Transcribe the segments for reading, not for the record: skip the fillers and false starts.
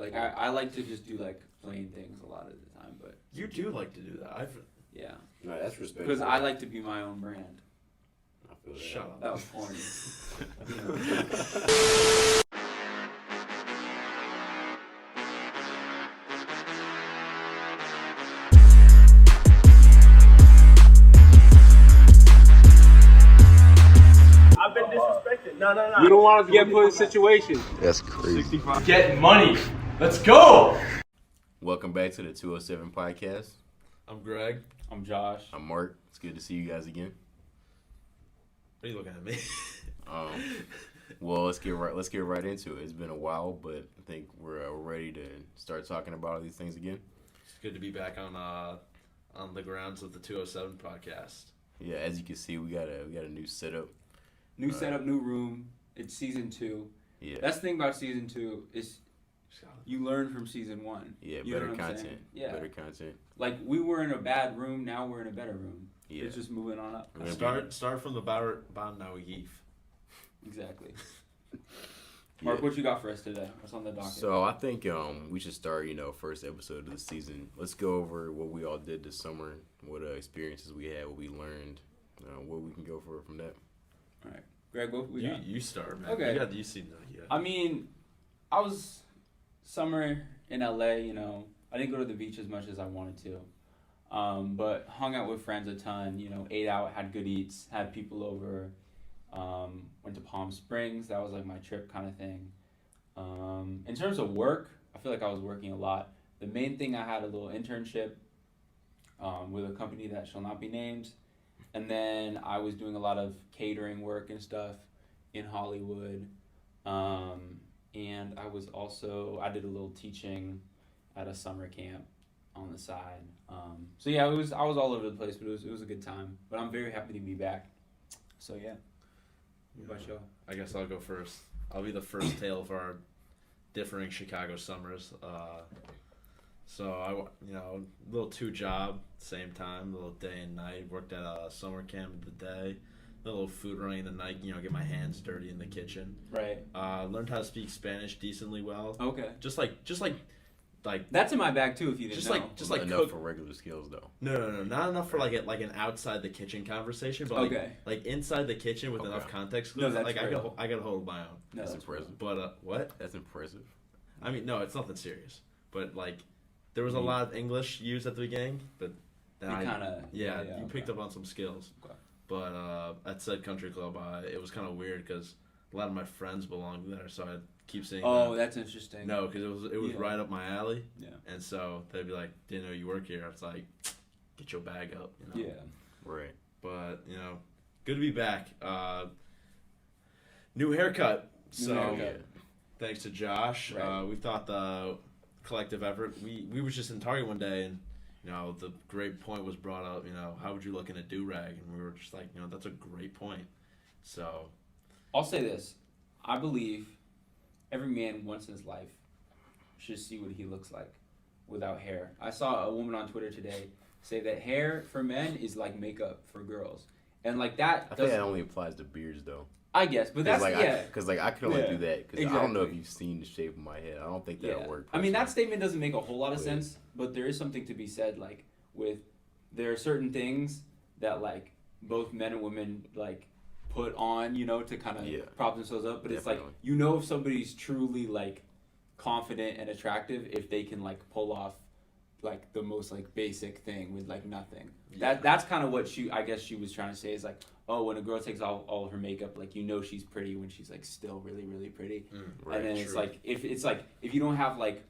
Like I like to just do like plain things a lot of the time, but you do like to do that. yeah. No, that's respectful. Because I like to be my own brand. I feel that. Shut up. That was corny. I've been disrespected. No. You don't want us to get put in situations. That's crazy. 65. Get money. Let's go. Welcome back to the 207 podcast. I'm Greg. I'm Josh. I'm Mark. It's good to see you guys again. What are you looking at me? Well, let's get right into it. It's been a while, but I think we're ready to start talking about all these things again. It's good to be back on the grounds of the 207 podcast. Yeah, as you can see, we got a new setup. New setup, new room. It's season 2. Yeah. That's the thing about season 2 is you learn from season 1. Yeah, you better know what I'm content. saying? Yeah. Better content. Like we were in a bad room, now we're in a better room. Yeah. It's just moving on up. Start from the bottom now we heave. Exactly. Mark, what you got for us today? What's on the docket? So I think we should start, first episode of the season. Let's go over what we all did this summer, what experiences we had, what we learned, what we can go for from that. All right. Greg, what we got? You start, man. Okay. You see I mean, I was summer in LA, I didn't go to the beach as much as I wanted to. But hung out with friends a ton, ate out, had good eats, had people over, went to Palm Springs. That was like my trip kind of thing. In terms of work, I feel like I was working a lot. The main thing, I had a little internship with a company that shall not be named. And then I was doing a lot of catering work and stuff in Hollywood. And I did a little teaching at a summer camp on the side. So yeah, I was all over the place, but it was a good time. But I'm very happy to be back. So yeah. What about y'all? I guess I'll go first. I'll be the first tale of our differing Chicago summers. So little 2 job, same time, little day and night. Worked at a summer camp in the day, a little food running in the night. Get my hands dirty in the kitchen. Right. Learned how to speak Spanish decently well. Okay. Just like that's in my bag too. If you didn't know. just like enough cook. for regular skills though. No, not enough for like an outside the kitchen conversation, but like inside the kitchen with enough context. No, that's like great. I got a hold of my own. No, that's impressive. But what? That's impressive. I mean, no, it's nothing serious. But like, there was a lot of English used at the beginning, but you picked up on some skills. Okay. But at said country club, it was kind of weird because a lot of my friends belonged there, so I keep seeing. Oh, that's interesting. No, because it was right up my alley. Yeah. And so they'd be like, "Didn't know you work here." It's like, get your bag up. Yeah. Right. But good to be back. New haircut. Thanks to Josh. Right. We thought the collective effort. We was just in Target one day and the great point was brought up. How would you look in a do-rag? And we were just like, that's a great point. So I'll say this: I believe every man once in his life should see what he looks like without hair. I saw a woman on Twitter today say that hair for men is like makeup for girls, and like that. I think that only applies to beards though. I guess, but that's Because I could only do that because exactly. I don't know if you've seen the shape of my head. I don't think that'll work. I mean, that statement doesn't make a whole lot of sense, but there is something to be said. Like there are certain things that like both men and women like put on, to kind of prop themselves up. But Definitely. it's like if somebody's truly like confident and attractive if they can like pull off like the most like basic thing with like nothing. Yeah. That's kind of what she was trying to say is like, oh, when a girl takes off all her makeup, like she's pretty when she's like still really, really pretty. Right, and then true. it's like if you don't have like,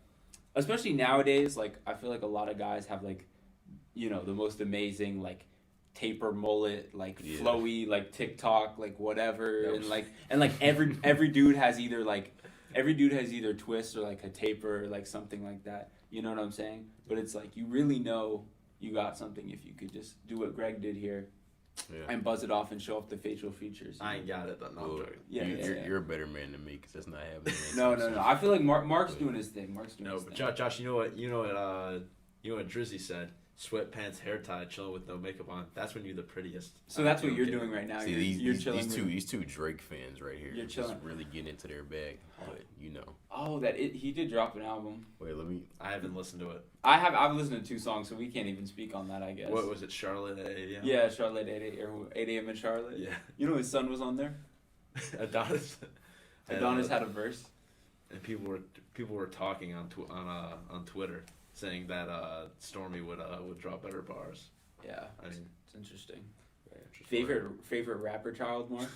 especially nowadays, like I feel like a lot of guys have like, the most amazing like taper mullet, like flowy, like TikTok, like whatever, and like every dude has either twist or like a taper or like something like that. You know what I'm saying? But it's like you really know you got something if you could just do what Greg did here. Yeah. And buzz it off and show off the facial features. I ain't got it. No, I'm joking. You're a better man than me because that's not happening. No. I feel like Mark's doing his thing. But Josh, you know what Drizzy said? sweatpants, hair tied, chilling with no makeup on. That's when you're the prettiest. So that's what you're doing right now. See, you're chilling. these two Drake fans right here. You're just chilling. really getting into their bag, but you know. Oh, he did drop an album. Wait, let me. I haven't listened to it. I've listened to 2 songs, so we can't even speak on that, I guess. What was it, Charlotte at 8 a.m.? Yeah, Charlotte 8 a.m. in Charlotte. Yeah. You know his son was on there. Adonis. Adonis had a verse. And people were talking on Twitter saying that Stormy would drop better bars. Yeah, I mean, it's interesting. very interesting. Favorite rapper child, Mark?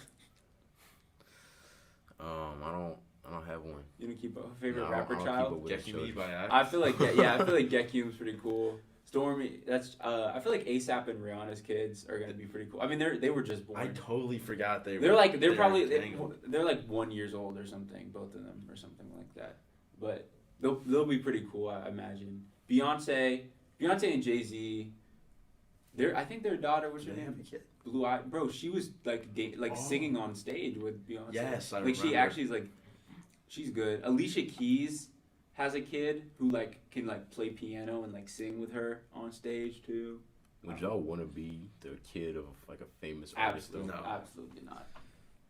I don't have one. You don't keep a favorite No, rapper I don't child? keep up with Get the me children. by Axe. I feel like I feel like Gekim's pretty cool. Stormy, that's I feel like ASAP and Rihanna's kids are gonna be pretty cool. I mean they were just born. I totally forgot they're were probably tangled. they're like 1 year old or something, both of them or something like that. But they'll be pretty cool, I imagine. Beyonce and Jay-Z. I think their daughter was her name. Blue Eye, bro. She was like singing on stage with Beyonce. Yes, I like she remember. actually is like, she's good. Alicia Keys has a kid who like can like play piano and like sing with her on stage too. Would y'all want to be the kid of like a famous artist? Absolutely, No. absolutely not.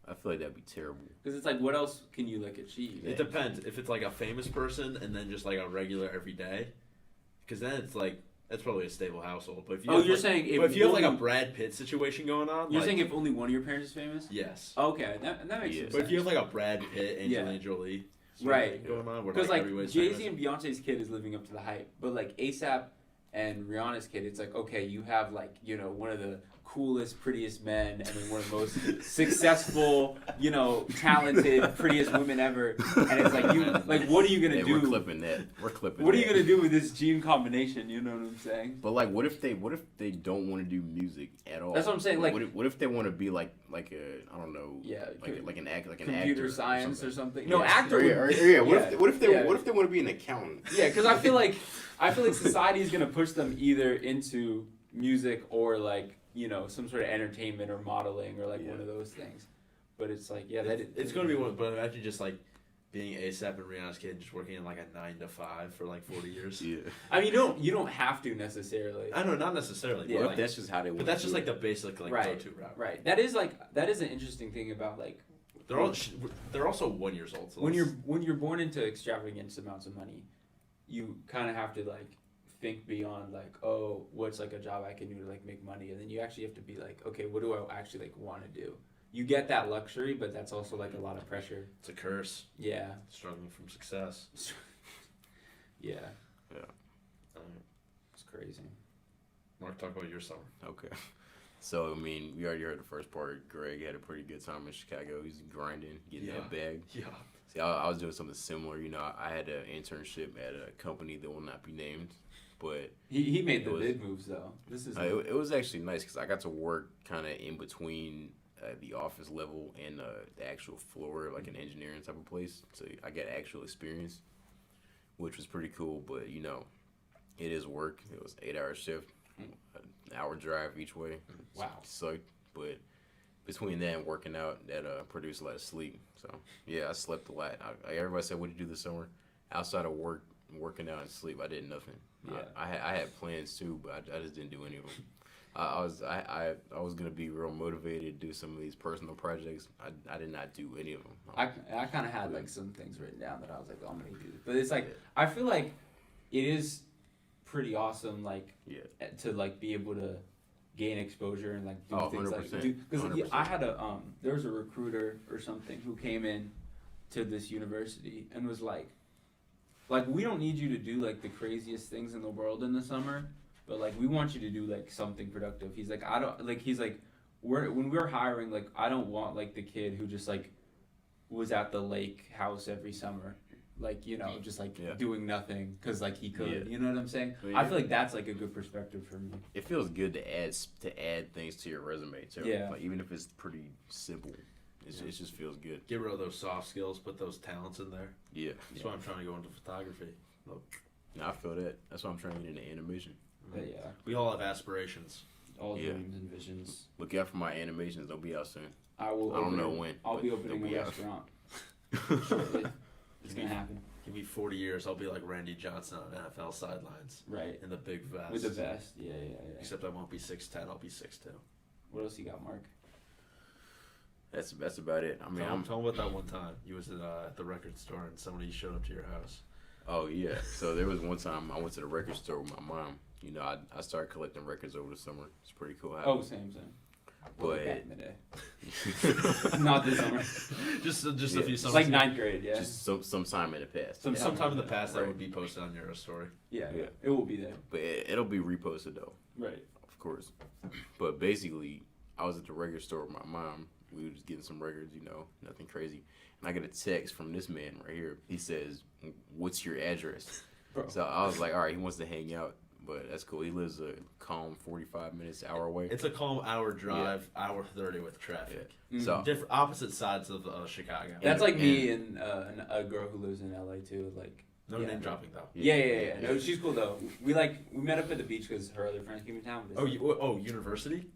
I feel like that'd be terrible. Because it's like, what else can you like achieve? It depends. If it's like a famous person and then just like a regular everyday, because then it's like that's probably a stable household. But if you have, you're like, saying but if you have like a only- Brad Pitt situation going on, You're like, saying if only one of your parents is famous? yes. Okay, that makes Yeah. sense. But if you have like a Brad Pitt, Angelina Yeah. Jolie, Right. going on, where Because like like everybody's Jay Z famous. and Beyonce's kid is living up to the hype, but like ASAP and Rihanna's kid, it's like okay, you have like one of the coolest, prettiest men, and then one of the most successful, talented, prettiest women ever, and it's like what are you gonna Hey, do? we're clipping that. We're clipping. What are that. you gonna do with this gene combination? You know what I'm saying? But like, what if they don't want to do music at all? That's what I'm saying, like- what if they want to be like a I don't know, Yeah, like an actor, like an Computer actor science or something. something. No, actor. Yeah. What if they yeah. what if they want to be an accountant? Yeah, because I feel like society is gonna push them either into music or like some sort of entertainment or modeling or like one of those things. But it's like It's gonna be one. But imagine just like being ASAP and Rihanna's kid, just working in like a 9 to 5 for like 40 years. Yeah. I mean, you don't have to necessarily. I know, not necessarily. Yeah, but, What like, if that's just how they want but that's to just do like it? the basic like Right. go-to route. Right. That is an interesting thing about like They're also 1 year old. So when you're born into extravagant amounts of money, you kind of have to like think beyond like, oh, what's like a job I can do to like make money, and then you actually have to be like, okay, what do I actually like want to do? You get that luxury, but that's also like a lot of pressure. it's a curse. Yeah. Struggling from success. Yeah. Alright. It's crazy. Mark, talk about your summer. Okay. So I mean, we already heard the first part. Greg had a pretty good time in Chicago. He's grinding, getting that bag. Yeah. See, I was doing something similar. I had an internship at a company that will not be named, but He made the It was- big moves though. This is it was actually nice because I got to work kind of in between the office level and the actual floor, like an engineering type of place. So I got actual experience, which was pretty cool. But it is work. It was 8-hour shift, an hour drive each way. Wow. Sucked, but between that and working out, that produced a lot of sleep. So yeah, I slept a lot. Everybody said, "What did you do this summer?" Outside of work, working out and sleep, I did nothing. Yeah. I had plans too, but I just didn't do any of them. I was gonna be real motivated to do some of these personal projects. I did not do any of them. I kind of had like some things written down that I was like, oh, I'm gonna do this. But it's like I feel like it is pretty awesome, like to like be able to gain exposure and like do things 100%, like because 100%. I had there was a recruiter or something who came in to this university and was like we don't need you to do like the craziest things in the world in the summer, but like we want you to do like something productive. He's like when we're hiring, like I don't want like the kid who just like was at the lake house every summer, like just like doing nothing because like he could. Yeah. You know what I'm saying? Well, I feel like that's like a good perspective for me. It feels good to add things to your resume too. Yeah. Like, even if it's pretty simple, it just feels good. Get rid of those soft skills, put those talents in there. Yeah. That's why I'm trying to go into photography. I feel that. That's why I'm trying to get into animation. But yeah, We all have aspirations. all Yeah. dreams and visions. Look out for my animations. They'll be out soon. I will. I don't know when. I'll but be opening they'll a be out. restaurant shortly. It's gonna happen. Give me 40 years, I'll be like Randy Johnson on NFL sidelines. Right. In the big vest. With the vest. Yeah. Except I won't be 6'10", I'll be 6'2". What else you got, Mark? That's about it. I mean, tell me about that one time you was at the record store and somebody showed up to your house. Oh yeah. So there was one time I went to the record store with my mom. You know, I started collecting records over the summer. It's pretty cool. Same. But back in the day. Not this summer. just a few summers. It's like 9th grade, yeah. Just some time in the past. Sometime in the past that Right. would be posted on your story. Yeah. It will be there. But it'll be reposted though. Right. Of course. But basically, I was at the record store with my mom. We were just getting some records, you know, nothing crazy. And I get a text from this man right here. He says, "What's your address?" Bro. So I was like, all right, he wants to hang out. But that's cool. He lives a calm 45 minutes, hour away. It's a calm hour drive, hour 30 with traffic. Yeah. So Different opposite sides of Chicago. That's like me and a girl who lives in LA too. Like No name dropping though. Yeah. No, she's cool though. We met up at the beach because her other friends came to town. University?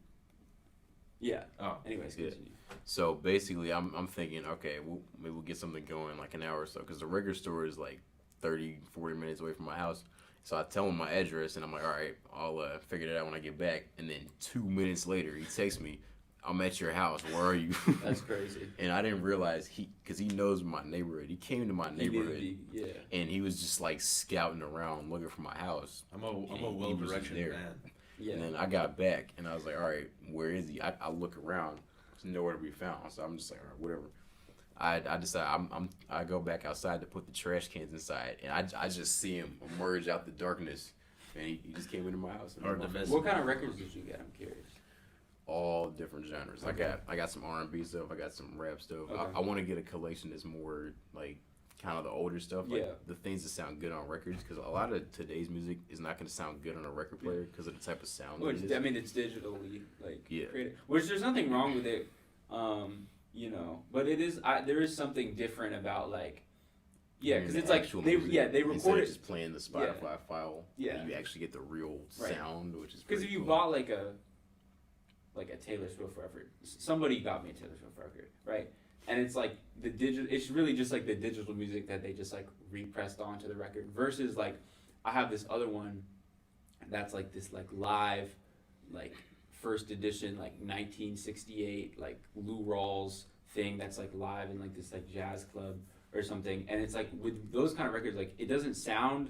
Yeah. Oh. Anyways, continue. So basically, I'm thinking, okay, maybe we'll get something going like an hour or so. Because the record store is like 30, 40 minutes away from my house. So I tell him my address, and I'm like, all right, I'll figure it out when I get back. And then 2 minutes later, he texts me, I'm at your house. Where are you? That's crazy. And I didn't realize because he knows my neighborhood. He came to my neighborhood, and he was just like scouting around looking for my house. I'm a well-directioned man. Yeah. And then I got back, and I was like, all right, where is he? I look around. There's nowhere to be found. So I'm just like, all right, whatever. I decide I go back outside to put the trash cans inside, and I just see him emerge out the darkness, and he just came into my house. What kind of records did you get? I'm curious. All different genres. Okay. I got some R&B stuff. I got some rap stuff. Okay. I want to get a collection that's more like kind of the older stuff, like the things that sound good on records. Because a lot of today's music is not going to sound good on a record player because of the type of sound. I mean, it's digitally created. Which there's nothing wrong with it. You know, but it is. There is something different about because it's like they record instead it of just playing the Spotify file. Yeah, you actually get the real sound, which is because if you bought like a Taylor Swift record, somebody got me a Taylor Swift record, right? And it's like the digital. It's really just like the digital music that they just like repressed onto the record. Versus like I have this other one that's like this like live like. First edition, like 1968, like Lou Rawls thing that's like live in like this like jazz club or something, and it's like with those kind of records, like it doesn't sound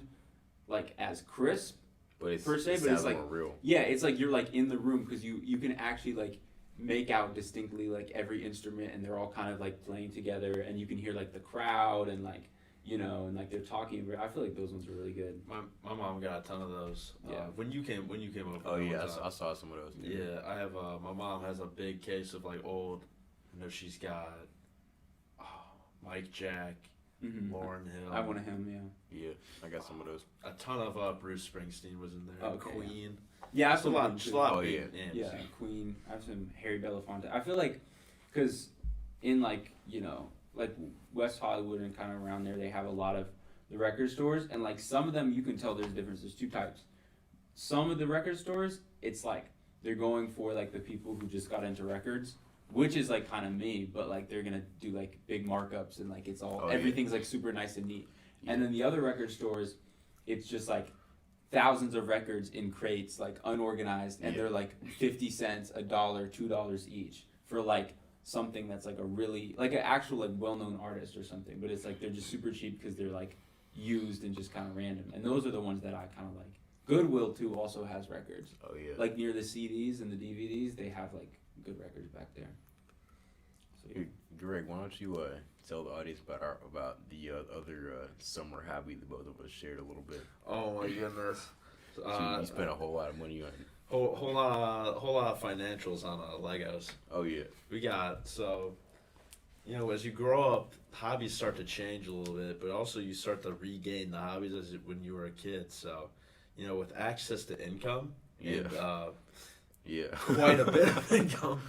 like as crisp, but it's, per se, it but it's like more real. Yeah, it's like you're like in the room because you can actually like make out distinctly like every instrument, and they're all kind of like playing together, and you can hear like the crowd and like. You know, and like they're talking. I feel like those ones are really good. My mom got a ton of those. Yeah. When you came over. Oh yeah, I saw some of those. Yeah, I have. My mom has a big case of like old. I know she's got. Mike Jack, Lauryn Hill. I want a him. Yeah. Yeah, I got some of those. A ton of Bruce Springsteen was in there. Okay, Queen. Yeah, just a lot. Oh yeah. Yeah, Queen. I have some Harry Belafonte. I feel like, because in like like West Hollywood and kind of around there, they have a lot of the record stores, and like some of them you can tell there's a difference. There's two types. Some of the record stores, it's like they're going for like the people who just got into records, which is like kind of me, but like they're gonna do like big markups and like it's all everything's like super nice and neat. Yeah. And then the other record stores, it's just like thousands of records in crates, like unorganized, and they're like 50 cents, $1, $2 each for like something that's like a really like an actual like well-known artist or something, but it's like they're just super cheap because they're like used and just kind of random, and those are the ones that I kind of like. Goodwill too also has records. Oh yeah. Like near the CDs and the DVDs, they have like good records back there. So, yeah. Greg, why don't you tell the audience about the other summer hobby that both of us shared a little bit? Oh my goodness. You spent a whole lot of money on. Whole lot of financials on Legos. Oh yeah. We got as you grow up, hobbies start to change a little bit, but also you start to regain the hobbies when you were a kid. So, with access to income and quite a bit of income,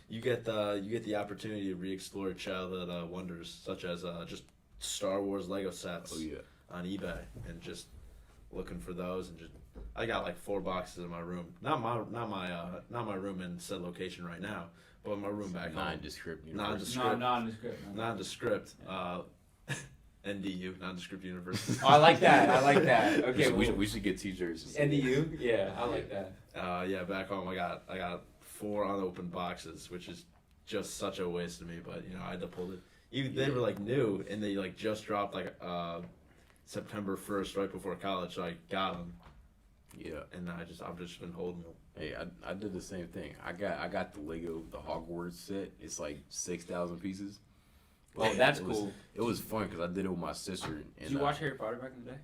you get the opportunity to re-explore childhood wonders such as just Star Wars Lego sets on eBay and just looking for those and just. I got like 4 boxes in my room. Not my room in said location right now, but my room back home. Nondescript. Nondescript. NDU, nondescript university. Oh, I like that. I like that. Okay, we should get t-shirts. NDU. Yeah, I like that. Yeah, back home I got 4 unopened boxes, which is just such a waste of me. But I had to pull it. Even they were like new, and they like just dropped like September 1st, right before college. So I got them. Yeah, and I've just been holding them. Hey, I did the same thing. I got the Lego the Hogwarts set. It's like 6,000 pieces. Oh, that's cool. It was fun because I did it with my sister. And, did you watch Harry Potter back in the day?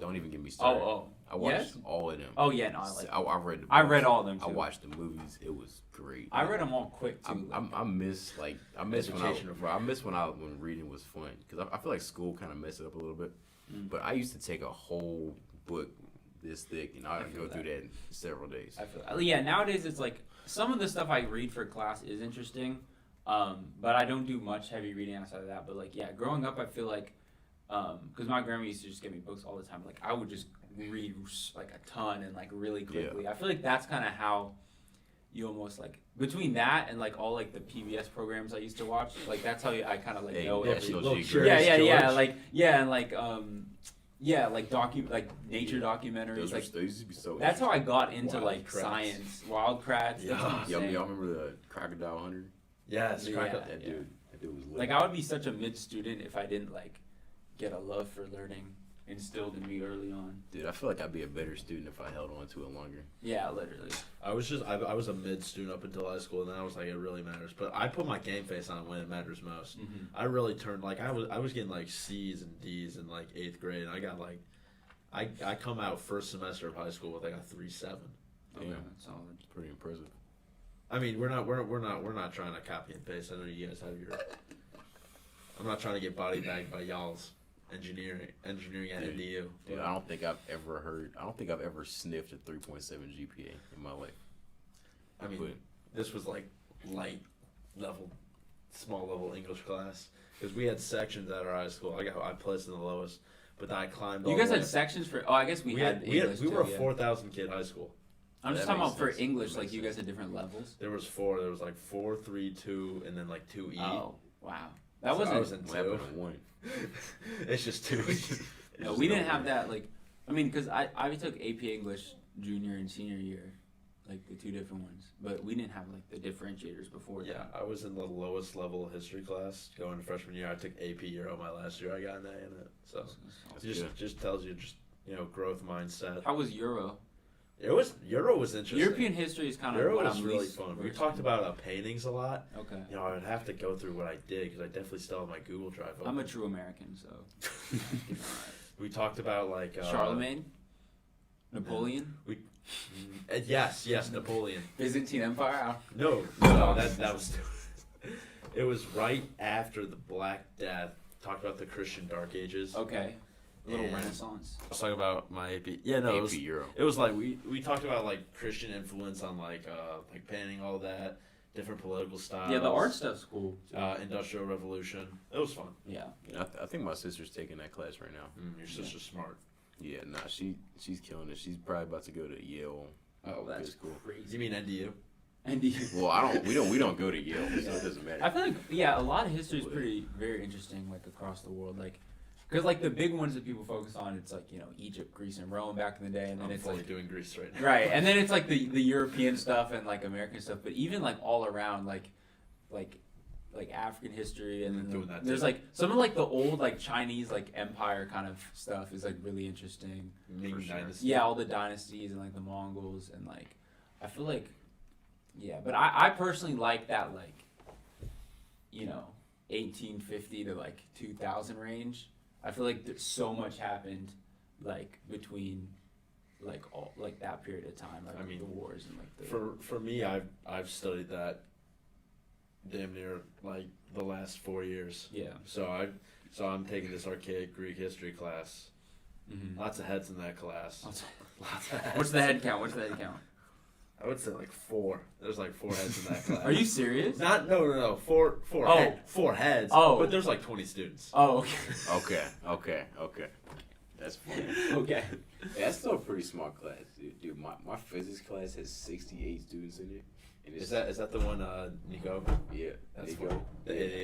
Don't even get me started. I watched yes? all of them. Oh yeah, no, I read the books. I read all of them too. I watched the movies. It was great. I read them all quick too. I miss when reading was fun because I feel like school kind of messed it up a little bit. But I used to take a whole book this thick and I'd go through that in several days. I feel yeah. Nowadays it's like some of the stuff I read for class is interesting, but I don't do much heavy reading outside of that. But like yeah, growing up I feel like because my grandma used to just get me books all the time. Like I would just read like a ton and like really quickly. Yeah. I feel like that's kind of how you almost like between that and like all like the PBS programs I used to watch. Like that's how I kind of like know every. Like nature documentaries. Those used to be so. That's how I got into like science, wild kratts. Y'all remember the Crocodile Hunter? Yes, that dude was lit. Like I would be such a mid student if I didn't like get a love for learning instilled in me early on. Dude, I feel like I'd be a better student if I held on to it longer. Yeah, literally. I was a mid student up until high school, and then I was like, it really matters. But I put my game face on when it matters most. Mm-hmm. I really turned like I was getting like C's and D's in like 8th grade, and I got like I come out first semester of high school with like a 3.7. Okay, that's solid. It's pretty impressive. I mean, we're not trying to copy and paste. I know you guys have your. I'm not trying to get body bagged by y'all's engineering at NDU. Dude, I don't think I've ever sniffed a 3.7 GPA in my life. I mean, this was like light level, small level English class because we had sections at our high school. I placed in the lowest, but then I climbed. You guys had sections for? Oh, I guess we had English. We were a 4,000 kid high school. I'm just talking about for English. Like you guys had different levels. There was 4. There was like 4, 3, 2, and then like 2E. Oh wow, that wasn't. I was in 2. It's just 2. No, we didn't have that. Like, I mean, because I took AP English junior and senior year, like the 2 different ones, but we didn't have like the differentiators before. Yeah, I was in the lowest level history class going to freshman year. I took AP Euro my last year. I got an A in it, so it just tells you growth mindset. How was Euro? Euro was interesting. European history is kind of Euro was really fun. We talked about paintings a lot. Okay. I would have to go through what I did because I definitely still have my Google Drive open. I'm a true American, so. We talked about like Charlemagne, Napoleon. Yes, Napoleon. Byzantine Empire. No, that was. It was right after the Black Death. Talked about the Christian Dark Ages. Okay. A little Renaissance. I was talking about my AP. Yeah, no, AP Euro. It was like we talked about like Christian influence on like painting, all that, different political styles. Yeah, the art stuff's cool. Industrial Revolution. It was fun. Yeah. I think my sister's taking that class right now. Your sister's smart. Yeah, she's killing it. She's probably about to go to Yale. Oh, that's cool. Crazy. You mean NDU? NDU. Well, we don't go to Yale, so it doesn't matter. I feel like a lot of history is very interesting, like across the world, like. Because like the big ones that people focus on, it's like Egypt, Greece, and Rome back in the day, and then it's like doing Greece right now. Right, and then it's like the European stuff and like American stuff, but even like all around like African history, and then there's like some of like the old like Chinese like empire kind of stuff is like really interesting. For sure. Yeah, all the dynasties and like the Mongols and like I feel like but I personally like that like 1850 to like 2000 range. I feel like there's so much happened, like between, like all like that period of time, like the wars and like the. For me, I've studied that. Damn near like the last 4 years. Yeah. So I'm taking this archaic Greek history class. Mm-hmm. Lots of heads in that class. Lots of heads. What's the head count? I would say like 4. There's like 4 heads in that class. Are you serious? No. Four heads. Oh. But there's like 20 students. Oh, okay. Okay. That's funny. Okay. That's still a pretty smart class, dude. My physics class has 68 students in it. And Is that the one, Nico? Yeah, That's Nico. funny.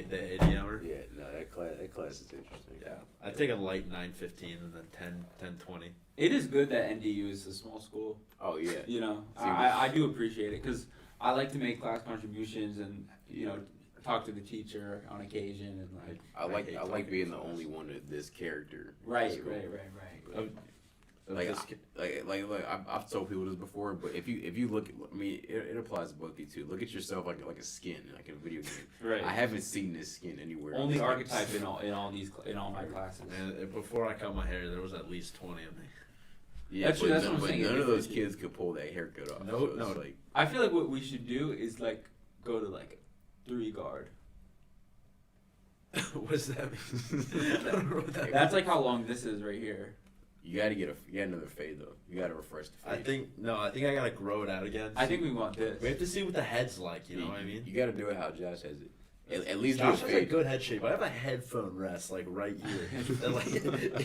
The 80 hour? Yeah, no, that class is interesting. Yeah. I take a light 9:15 and then 10:20. It is good that NDU is a small school. Oh yeah. You know, See, I do appreciate it because I like to make class contributions and talk to the teacher on occasion and like. I like being the only one of this character. in Right. school. Right. I've told people this before, but if you look, it applies to both you two. Look at yourself like a skin, like in a video game. Right. I haven't seen this skin anywhere. Only else. archetype in all my classes. And before I cut my hair, there was at least 20 of me. Yeah, That's true, but that's none, what I'm but saying. none of those kids could pull that haircut off. No, so it's no. like, I feel like what we should do is like go to like 3 guard. What does that mean? I don't know what that That's like how long this is right here. you gotta get another fade though. You gotta refresh the fade. I think I gotta grow it out again. I think we want this. We have to see what the head's like, you know what I mean? You gotta do it how Josh has it. At least Josh do a has a fade. good head shape. I have a headphone rest like right here, and like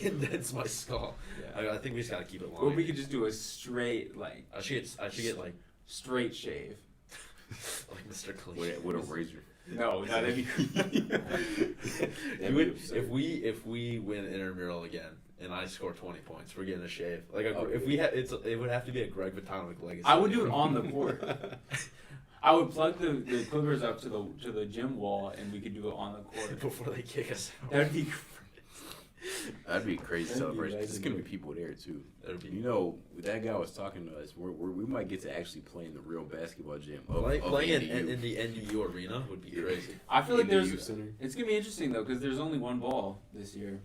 indents my skull. Yeah. I think we just gotta keep it long. Or we could just do a straight like I should get like straight shave. Mr. Clean. With a razor. No, that'd be If we win intramural again and I score 20 points, we're getting a shave. Like Oh, if we had, it would have to be a Greg Vitonovic legacy. I would do it on the court. I would plug the Clippers up to the gym wall and we could do it on the court. before they kick us out. That'd be That'd be a crazy That'd be celebration. There's gonna be legendary. people there too. That'd be You know, that guy was talking to us. We might get to actually play in the real basketball gym. playing NDU. in the NDU arena would be crazy. I feel like NDU there's Center. it's gonna be interesting though because there's only one ball this year,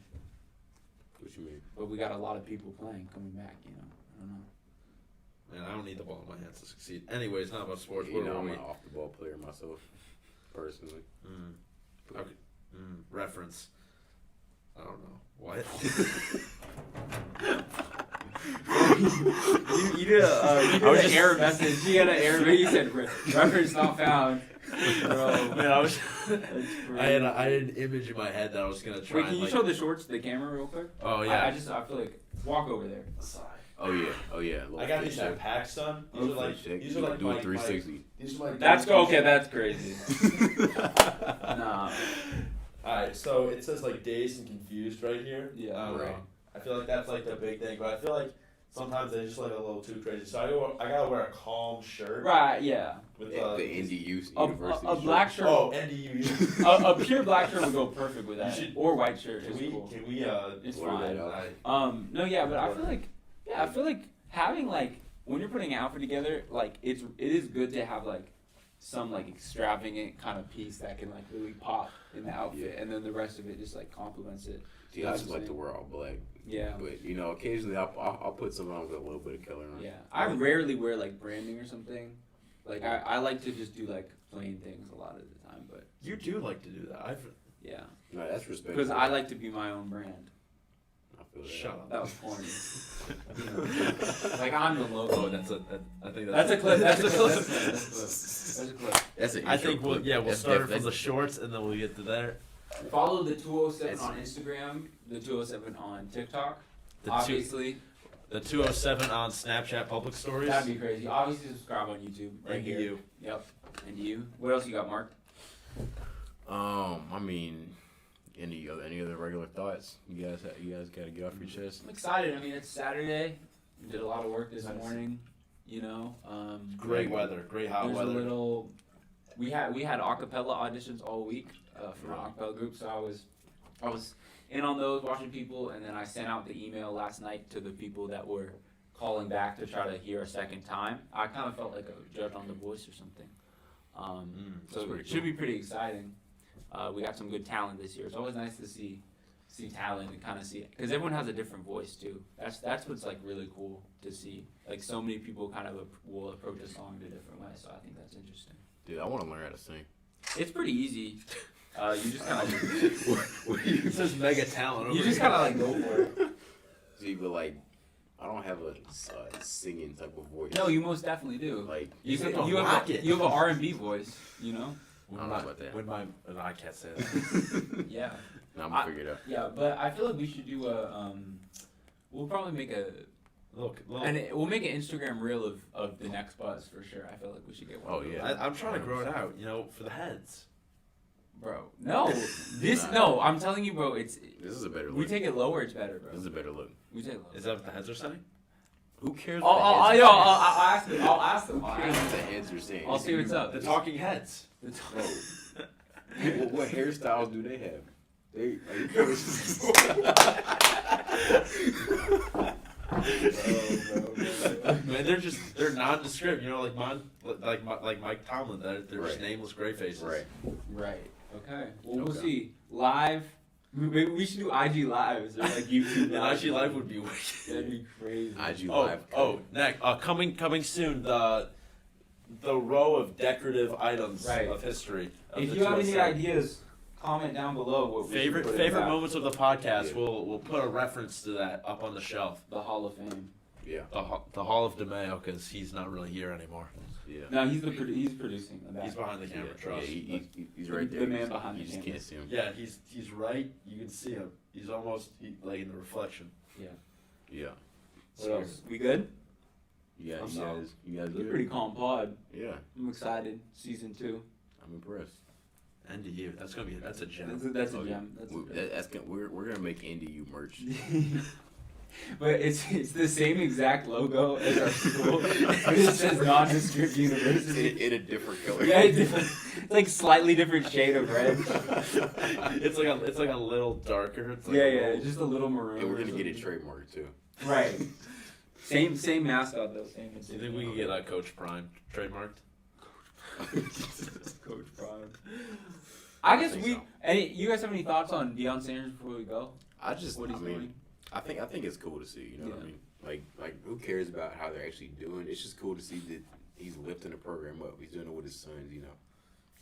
What you mean? but we got a lot of people playing coming back. You know, I don't know. Man, I don't need the ball in my hands to succeed. Anyways, not about sports. You know, Where I'm were an we? off the ball player myself, personally. Okay. Reference. I don't know. What? you did an error message. You had an error. You said reference not found. Bro, Man, I was. that's I had crazy. an image in my head that I was gonna try. Wait, can you show the shorts to the camera real quick? Oh yeah. I feel like walk over there. Oh yeah. I got these at PAX, son. These are like do a 360. These are like That's okay. That's crazy. Nah. Alright, so it says like dazed and confused right here. Yeah. I don't Right. know. I feel like that's like the big thing, but I feel like sometimes they're just like a little too crazy. So I gotta wear a calm shirt Right. Yeah. with The NDU A University. black shirt. Oh, NDU. A pure black shirt would go perfect with that. You should- Or white shirt Can is we? cool. Can we? It's order fine. that out? No, yeah, but I feel like having like when you're putting an outfit together, like it is good to have like some like extravagant kind of piece that can like really pop in the outfit, and then the rest of it just like complements it. See, I just like to wear all black. Yeah. But you know, occasionally I'll put something on with a little bit of color on. Yeah, I rarely wear like branding or something. Like I like to just do like plain things a lot of the time, but You do like to do that. yeah, No, that's respectful. because I like to be my own brand. I feel that. Shut up. That was corny. You know, like I'm the logo. Oh, I think That's a clip. That's a clip. clip. That's a clip. That's an I intro think clip. we'll That's start def- from the shorts and then we'll get to there. Follow the 207 That's- on Instagram, the 207 on TikTok. The Obviously, The 207 on Snapchat public stories. that'd be crazy. Obviously, subscribe on YouTube. Right here. NDU. Yep. And you. What else you got, Mark? I mean, any other regular thoughts? You guys gotta get off your chest. I'm excited. I mean, it's Saturday. We did a lot of work this Nice. morning. You know. Great weather. Great hot There's weather. a little. We had acapella auditions all week for our acapella group, so I was in on those, watching people, and then I sent out the email last night to the people that were calling back to try to hear a second time. I kind of felt like a judge on The Voice or something. That's So pretty it should be pretty exciting. We got some good talent this year. It's always nice to see talent and kind of see it, because everyone has a different voice too. That's what's like really cool to see. Like so many people kind of will approach a song in a different way. So I think that's interesting. Dude, I want to learn how to sing. It's pretty easy. You just kind of It says mega talent. Over you just here. kind of like go for it. See, but like, I don't have a singing type of voice. No, you most definitely do. Like, You said have rock it. you have an R&B voice. You know. I don't know about that. No, I can't say that. Yeah. no, I'm gonna figure it out. Yeah, but I feel like we should do a We'll probably make a we'll make an Instagram reel of the next buzz for sure. I feel like we should get one. Oh, of those. yeah. I'm trying to grow it out, for the heads. Bro. No. No, I'm telling you, bro, This is a better look. we take it lower, it's better, bro. This is a better look. We take it lower. Is that what the heads are saying? Who cares I'll what the ask them. I'll ask them. Who cares what the heads are saying? I'll see what's up. The talking heads. What hairstyles do they have? Man, they're nondescript. Like Mike Tomlin. They're just nameless gray faces. Right. Okay. Well, we'll see. Live. Maybe we should do IG lives or like YouTube lives. IG live would be wicked. That'd be crazy. IG live. Next, coming soon. The row of decorative items of history. If you have any ideas, comment down below. What favorite moments of the podcast. Yeah. We'll put a reference to that up on the shelf. The Hall of Fame. Yeah. The Hall of DeMeo, because he's not really here anymore. Yeah. No, he's producing the back. He's behind the camera. Trust. Yeah, he's right there. The man behind the camera. You just can't see him. Yeah, he's right. You can see him. He's almost like in the reflection. Yeah. What else? We good? You guys It's a good? pretty calm pod. Yeah. I'm excited. Season 2. I'm impressed. NDU. That's a gem. That's a gem. We're gonna make NDU merch. But it's the same exact logo as our school. It says nondescript university in a different color. Yeah, it's like slightly different shade of red. It's like a little darker. It's like just a little maroon. And we're gonna get it trademarked too. Right. Same mascot though. Same. Do you think we can get Coach Prime trademarked? Coach Prime. I guess you guys have any thoughts on Deion Sanders before we go? What he's doing? I think it's cool to see. You know what I mean? Like who cares about how they're actually doing? It's just cool to see that he's lifting the program up. He's doing it with his sons.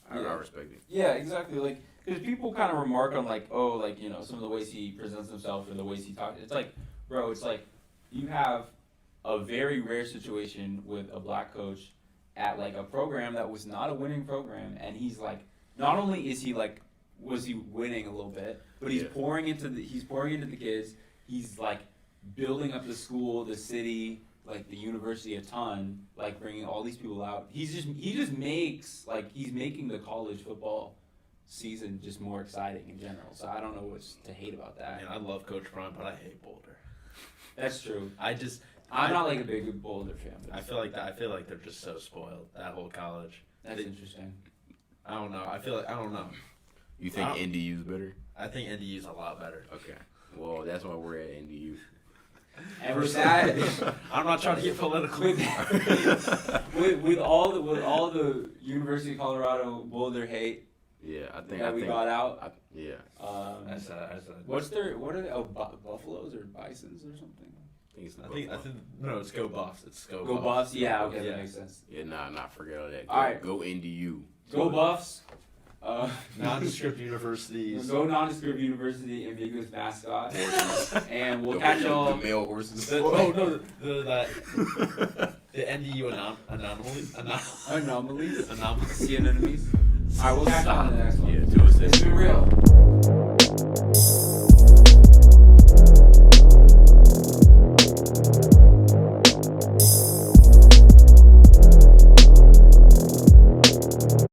I respect it. Yeah, exactly. Like, because people kind of remark on some of the ways he presents himself or the ways he talks. It's like, bro, you have a very rare situation with a black coach at like a program that was not a winning program, and he's like, not only is he like, was he winning a little bit, but he's pouring into the kids. He's like building up the school, the city, like the university a ton, like bringing all these people out. He just makes he's making the college football season just more exciting in general. So I don't know what's to hate about that. I love Coach Prime, but I hate Boulder. That's true. I'm not like a big Boulder fan. But I feel like they're just so spoiled. That whole college. That's interesting. I don't know. I don't know. You think NDU's better? I think NDU's a lot better. Okay. Well, that's why we're at NDU. And we're sad. I'm not trying to get political. with all the University of Colorado Boulder hate. Yeah, I think we got out. What are they? Oh, buffaloes or bisons or something? I think no, it's Go Buffs. It's Go Buffs. Yeah, okay, that makes sense. Yeah, forget all that. All right. Go NDU. Go Buffs. Nondescript universities. Go nondescript university, ambiguous mascot. And we'll catch y'all. The male horses. The NDU anomalies. Anomalies. Anomalies. Sea anemones. Alright, we'll catch y'all on the next one. Yeah, 206. It's been real.